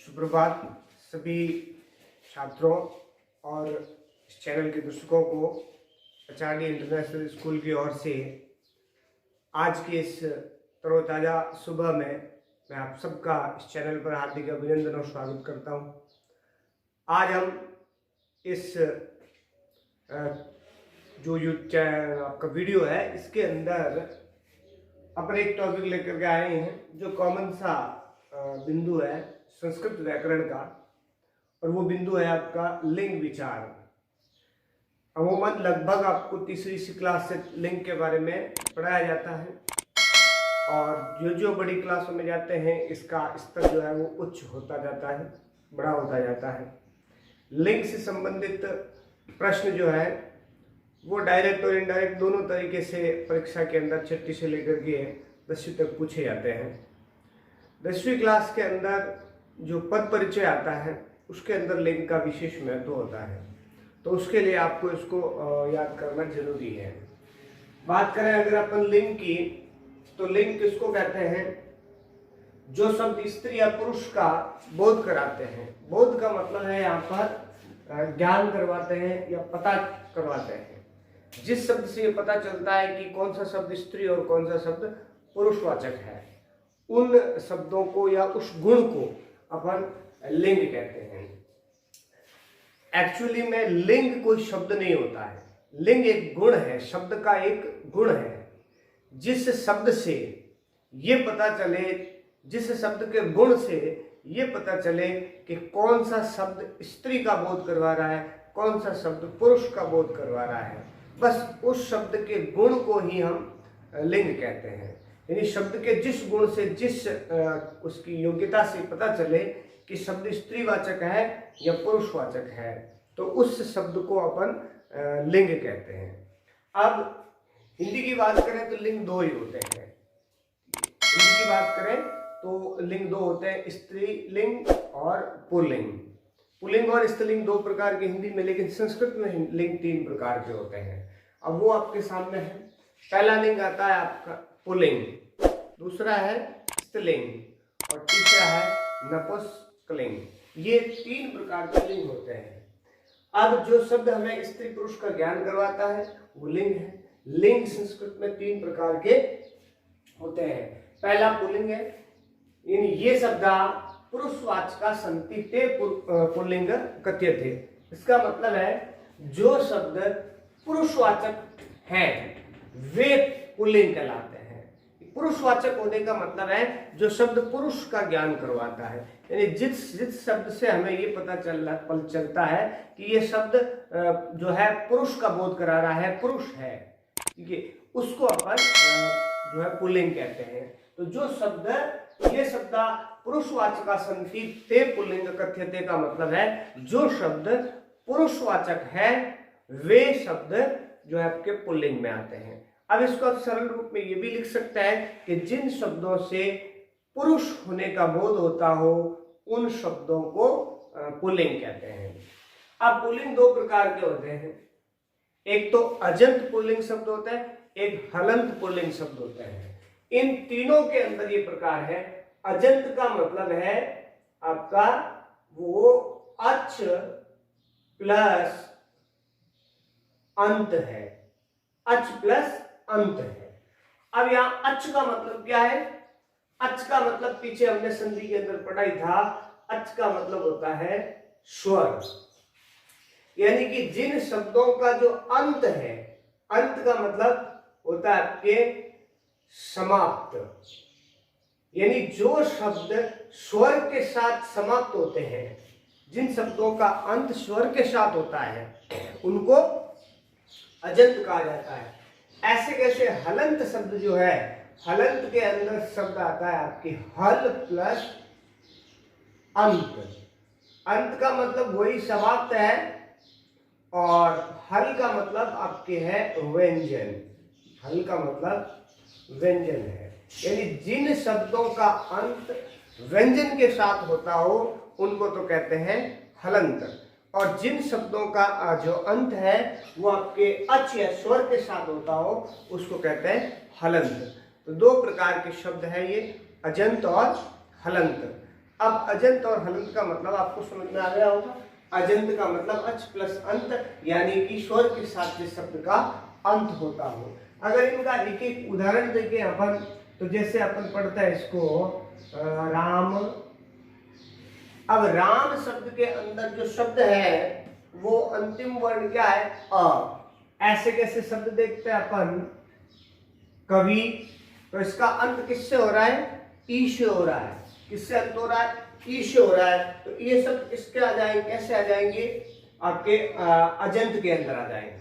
सुप्रभात सभी छात्रों और इस चैनल के दर्शकों को एचआरडी इंटरनेशनल स्कूल की ओर से आज की इस तरोताज़ा सुबह में मैं आप सबका इस चैनल पर हार्दिक अभिनंदन और स्वागत करता हूं। आज हम इस जो आपका वीडियो है इसके अंदर अपने एक टॉपिक लेकर के आए हैं जो कॉमन सा बिंदु है संस्कृत व्याकरण का, और वो बिंदु है आपका लिंग विचार। अमूमन लगभग आपको तीसरी सी क्लास से लिंग के बारे में पढ़ाया जाता है, और जो बड़ी क्लासों में जाते हैं इसका स्तर जो है वो उच्च होता जाता है, बड़ा होता जाता है। लिंग से संबंधित प्रश्न जो है वो डायरेक्ट और इनडायरेक्ट दोनों तरीके से परीक्षा के अंदर 6वीं से लेकर के 10वीं तक पूछे जाते हैं। 10वीं क्लास के अंदर जो पद परिचय आता है उसके अंदर लिंग का विशेष महत्व होता है, तो उसके लिए आपको इसको याद करना जरूरी है। बात करें अगर अपन लिंग की, तो लिंग किसको कहते हैं? जो शब्द स्त्री या पुरुष का बोध कराते हैं। बोध का मतलब है यहाँ पर ज्ञान करवाते हैं या पता करवाते हैं। जिस शब्द से ये पता चलता है कि कौन सा शब्द स्त्री और कौन सा शब्द पुरुषवाचक है, उन शब्दों को या उस गुण को अपन लिंग कहते हैं। एक्चुअली में लिंग कोई शब्द नहीं होता है, लिंग एक गुण है, शब्द का एक गुण है। जिस शब्द से ये पता चले, जिस शब्द के गुण से ये पता चले कि कौन सा शब्द स्त्री का बोध करवा रहा है, कौन सा शब्द पुरुष का बोध करवा रहा है, बस उस शब्द के गुण को ही हम लिंग कहते हैं। यानी शब्द के जिस गुण से, जिस उसकी योग्यता से पता चले कि शब्द स्त्रीवाचक है या पुरुषवाचक है, तो उस शब्द को अपन लिंग कहते हैं। अब हिंदी की बात करें तो लिंग दो ही होते हैं। हिंदी की बात करें तो लिंग दो होते हैं, स्त्रीलिंग और पुल्लिंग। पुल्लिंग और स्त्रीलिंग दो प्रकार के हिंदी में, लेकिन संस्कृत में लिंग 3 प्रकार के होते हैं। अब वो आपके सामने है। पहला लिंग आता है आपका पुल्लिंग, दूसरा है स्त्रीलिंग और तीसरा है नपुंसकलिंग। ये 3 प्रकार के लिंग होते हैं। अब जो शब्द हमें स्त्री पुरुष का ज्ञान करवाता है वो लिंग है। लिंग संस्कृत में 3 प्रकार के होते हैं। पहला पुल्लिंग है, ये शब्द पुरुषवाचका संति ते पुल्लिंग कथ्यते। इसका मतलब है जो शब्द पुरुषवाचक हैं वे पुल्लिंग कहलाते हैं। पुरुषवाचक होने का मतलब है जो शब्द पुरुष का ज्ञान करवाता है, यानी जिस शब्द से हमें ये पता चलता है कि ये शब्द जो है पुरुष का बोध करा रहा है, पुरुष है, ठीक है, उसको अपन जो है पुल्लिंग कहते हैं। तो जो शब्द, ये शब्द पुरुषवाचका संति ते पुल्लिंग कथ्यते का मतलब है जो शब्द पुरुषवाचक है वे शब्द जो है आपके पुल्लिंग में आते हैं। अब इसको आप सरल रूप में ये भी लिख सकते हैं कि जिन शब्दों से पुरुष होने का बोध होता हो उन शब्दों को पुल्लिंग कहते हैं। अब पुल्लिंग 2 प्रकार के होते हैं। एक तो अजंत पुल्लिंग शब्द होता है, एक हलंत पुल्लिंग शब्द होता है। इन तीनों के अंदर ये प्रकार है। अजंत का मतलब है आपका वो अच प्लस अंत है, अच प्लस अंत है। अब यहां अच का मतलब क्या है? अच का मतलब पीछे हमने संधि के अंदर पढ़ा ही था, अच का मतलब होता है स्वर। यानी कि जिन शब्दों का जो अंत है, अंत का मतलब होता है आपके समाप्त, यानी जो शब्द स्वर के साथ समाप्त होते हैं, जिन शब्दों का अंत स्वर के साथ होता है उनको अजंत कहा जाता है। ऐसे कैसे हलंत शब्द जो है, हलंत के अंदर शब्द आता है आपकी हल प्लस अंत। अंत का मतलब वही समाप्त है और हल का मतलब आपके है व्यंजन। हल का मतलब व्यंजन है, यानी जिन शब्दों का अंत व्यंजन के साथ होता हो उनको तो कहते हैं हलंत, और जिन शब्दों का जो अंत है वो आपके अच या स्वर के साथ होता हो उसको कहते हैं हलंत। तो 2 प्रकार के शब्द हैं ये, अजंत और हलंत। अब अजंत और हलंत का मतलब आपको समझ में आ गया होगा। अजंत का मतलब अच प्लस अंत, यानी कि स्वर के साथ जिस शब्द का अंत होता हो। अगर इनका एक एक उदाहरण देखें अपन, तो जैसे अपन पढ़ते हैं इसको राम। अब राम शब्द के अंदर जो शब्द है वो अंतिम वर्ण क्या है, अ। ऐसे कैसे शब्द देखते हैं अपन, कवि, तो इसका अंत किससे हो रहा है, ई से हो रहा है। किससे अंत हो रहा है, ई से हो रहा है। तो ये सब किसके आ जाएंगे, कैसे आ जाएंगे, आपके अजंत के अंदर आ जाएंगे।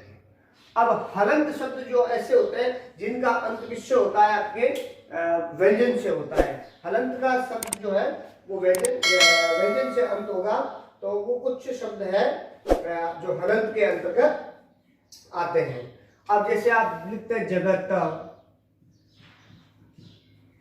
अब हलंत शब्द जो ऐसे होते हैं जिनका अंत किससे होता है, आपके व्यंजन से होता है। हलंत का शब्द जो है वो व्यंजन से अंत होगा। तो वो कुछ शब्द है जो हलंत के अंतर्गत आते हैं। अब जैसे आप लिखते हैं जगत,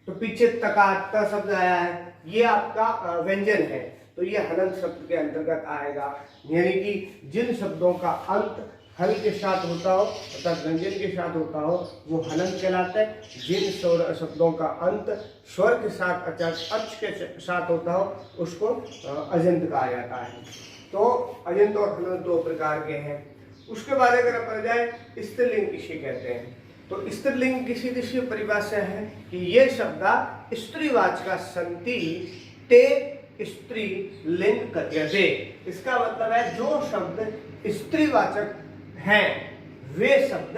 तो पीछे तका शब्द आया है, ये आपका व्यंजन है, तो ये हलंत शब्द के अंतर्गत आएगा। यानी कि जिन शब्दों का अंत हल के साथ होता हो अर्थात व्यंजन के साथ होता हो वो हलंत कहलाता है। जिन शब्दों का अंत स्वर के साथ अर्थात अच के साथ होता हो उसको अजंत कहा जाता है। तो अजंत और हलंत दो प्रकार के हैं। उसके बाद अगर अपन जाए स्त्रीलिंग किसे कहते हैं, तो स्त्रीलिंग की सीधी सी परिभाषा है कि ये शब्द स्त्रीवाचक संति ते स्त्री लिंग कथ्यते। इसका मतलब है जो शब्द स्त्रीवाचक हैं वे शब्द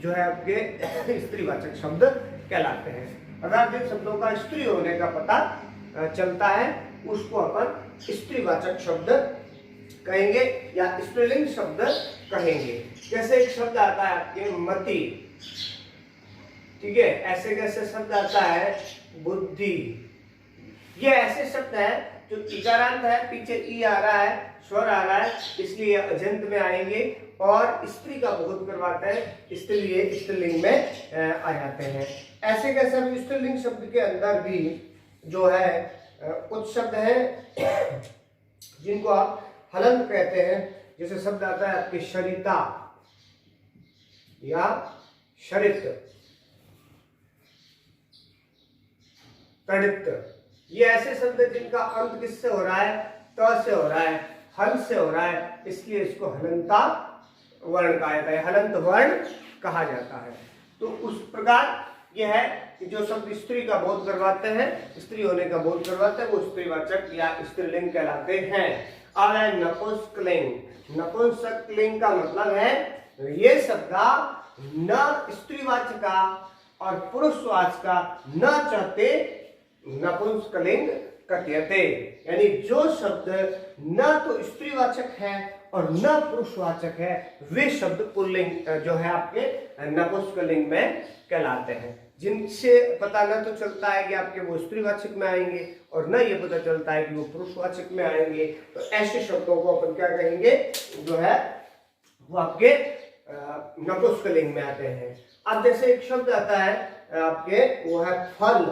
जो है आपके स्त्रीवाचक शब्द कहलाते हैं। अर्थात जिन शब्दों का स्त्री होने का पता चलता है उसको अपन स्त्रीवाचक शब्द कहेंगे या स्त्रीलिंग शब्द कहेंगे। जैसे एक शब्द आता है आपके मति, ठीक है, ऐसे कैसे शब्द आता है बुद्धि। ये ऐसे शब्द है जो इकारांत है, पीछे ई आ रहा है, स्वर आ रहा है, इसलिए अजंत में आएंगे और स्त्री का बोध करवाता है, इसलिए स्त्रीलिंग में आ जाते हैं। ऐसे कैसे हम स्त्रीलिंग शब्द के अंदर भी जो है कुछ शब्द हैं जिनको आप हलंत कहते हैं। जैसे शब्द आता है आपके शरिता या शरित, तड़ित, ये ऐसे शब्द जिनका अंत किससे हो रहा है, त से हो रहा है, हल से हो रहा है, इसलिए इसको हलंता वर्ण कहा जाता है, हलंत वर्ण कहा जाता है। तो उस प्रकार यह है कि जो शब्द स्त्री का बोध करवाते हैं, स्त्री होने का बोध करवाते हैं, वो स्त्रीवाचक या स्त्रीलिंग कहलाते हैं। अब है नपुंसकलिंग। नपुंसकलिंग का मतलब है ये शब्द न स्त्रीवाचक और पुरुषवाचक न चाहते नपुंसकलिंग कथ्यते। यानी जो शब्द न तो स्त्रीवाचक है और न पुरुषवाचक है वे शब्द पुल्लिंग जो है आपके नपुंसकलिंग में कहलाते हैं। जिनसे पता न तो चलता है कि आपके वो स्त्रीवाचक में आएंगे और न ये पता चलता है कि वो पुरुषवाचक में आएंगे, तो ऐसे शब्दों को अपन क्या कहेंगे, जो है वो आपके नपुंसकलिंग में आते हैं। अब जैसे एक शब्द आता है आपके, वो है फल।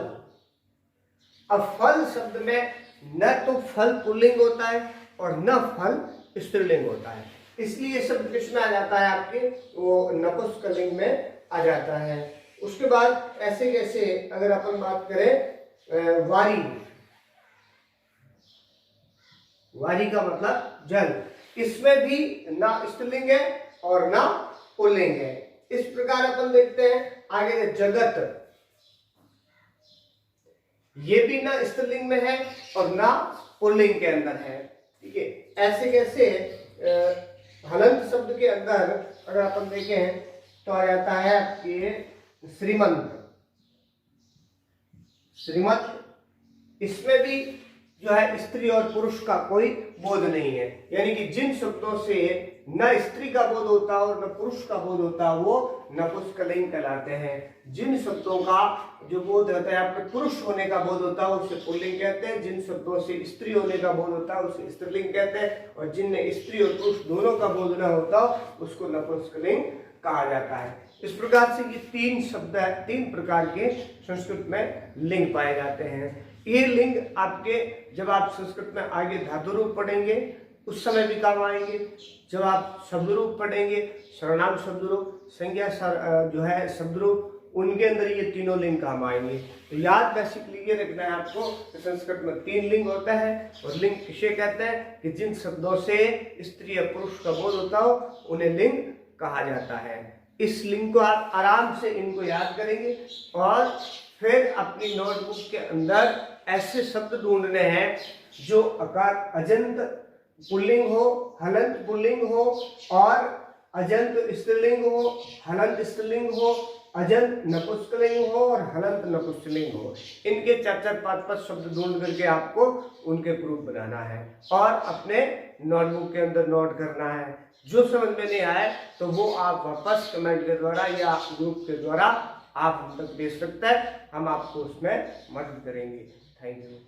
अब फल शब्द में न तो फल पुल्लिंग होता है और न फल स्त्रीलिंग होता है, इसलिए शब्द किसमें आ जाता है आपके, वो नपुंसकलिंग में आ जाता है। उसके बाद ऐसे कैसे अगर अपन बात करें वारी, वारी का मतलब जल, इसमें भी ना स्त्रीलिंग है और ना पुल्लिंग है। इस प्रकार अपन देखते हैं आगे जगत, ये भी ना स्त्रीलिंग में है और ना पुल्लिंग के अंदर है, ठीक है। ऐसे कैसे हलंत शब्द के अंदर अगर अपन देखें तो आ जाता है आपके श्रीमंत, श्रीमत, इसमें भी जो है स्त्री और पुरुष का कोई बोध नहीं है। यानी कि जिन शब्दों से न स्त्री का बोध होता और न पुरुष का बोध होता वो नपुंसकलिंग कहलाते हैं। जिन शब्दों का जो बोध होता है आपके पुरुष होने का बोध होता है उसे पुल्लिंग कहते हैं, जिन शब्दों से स्त्री होने का बोध होता है उसे स्त्रीलिंग कहते हैं, और जिनमें स्त्री और पुरुष दोनों का बोध न होता उसको नपुंसकलिंग कहा जाता है। इस प्रकार से ये तीन शब्द है, तीन प्रकार के संस्कृत में लिंग पाए जाते हैं। ये लिंग आपके जब आप संस्कृत में आगे धातु रूप पढ़ेंगे उस समय भी काम आएंगे। जब आप शब्द रूप पढ़ेंगे, सर्वनाम शब्द रूप, संज्ञा जो है शब्द रूप, उनके अंदर ये तीनों लिंग काम आएंगे। तो याद बेसिकली ये रखना है आपको कि संस्कृत में 3 लिंग होता है और लिंग किसे कहते हैं कि जिन शब्दों से स्त्री या पुरुष का बोध होता हो उन्हें लिंग कहा जाता है। इस लिंग को आप आराम से इनको याद करेंगे और फिर अपनी नोटबुक के अंदर ऐसे शब्द ढूंढने हैं जो अकार अजंत पुल्लिंग हो, हलंत पुल्लिंग हो और अजंत स्त्रीलिंग हो, हलंत स्त्रीलिंग हो, अजंत नपुंसकलिंग हो और हलंत नपुंसकलिंग हो। इनके 4-4, 5-5 शब्द ढूंढ करके आपको उनके प्रूफ बनाना है और अपने नोटबुक के अंदर नोट करना है। जो समझ में नहीं आए तो वो आप वापस कमेंट के द्वारा या ग्रुप के द्वारा आप हम तक भेज सकते हैं, हम आपको उसमें मदद करेंगे। Thank you.